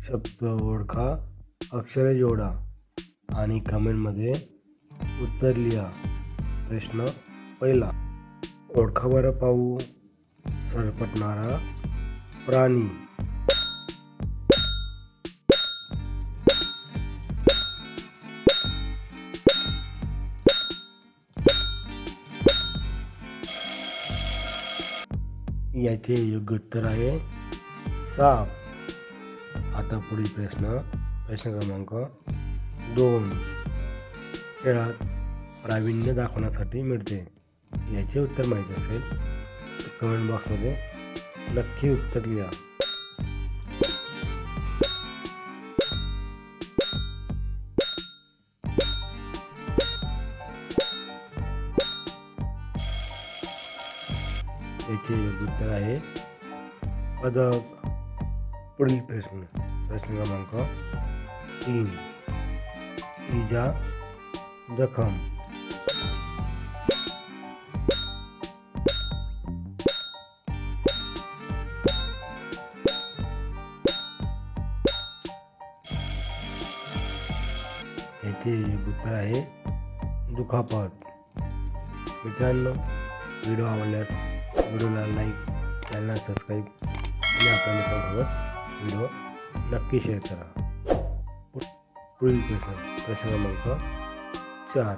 शब्द ओळखा, अक्षरे जोडा आणि कमेंटमध्ये उत्तर लिहा. प्रश्न पहिला, ओळखा बरं पाहू सरपटणारा प्राणी. याचे योग्य उत्तर आहे साप. आता पुढील प्रश्न क्रमांक 2, खेळात प्रावीण्य दाखवण्यासाठी मिळते. याचे उत्तर माहिती असेल तर कमेंट बॉक्समध्ये नक्की उत्तर लिहा. याचे योग्य उत्तर आहे पदक. पुढील प्रश्न क्रमांक 3, इजा जखम. याचे योग्य उत्तर आहे दुखापत. मित्रांनो, व्हिडिओ आवडल्यास व्हिडिओला लाईक, चॅनलला सबस्क्राईब आणि आपल्या मित्रांसोबत व्हिडिओ नक्की शेअर करा. पुढील प्रश्न क्रमांक 4,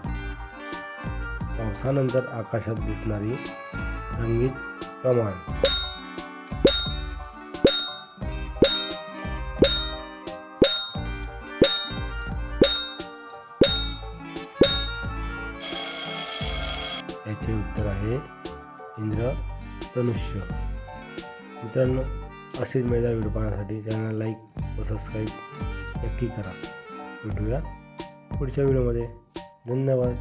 पावसानंतर आकाशात दिसणारी रंगीत कमान. याचे उत्तर आहे इंद्रधनुष्य. मित्रांनो, असेच मजेदार व्हिडिओ पाहण्यासाठी चॅनल लाईक व सबस्क्राईब नक्की करा. भेटूया पुढच्या व्हिडिओमध्ये. धन्यवाद.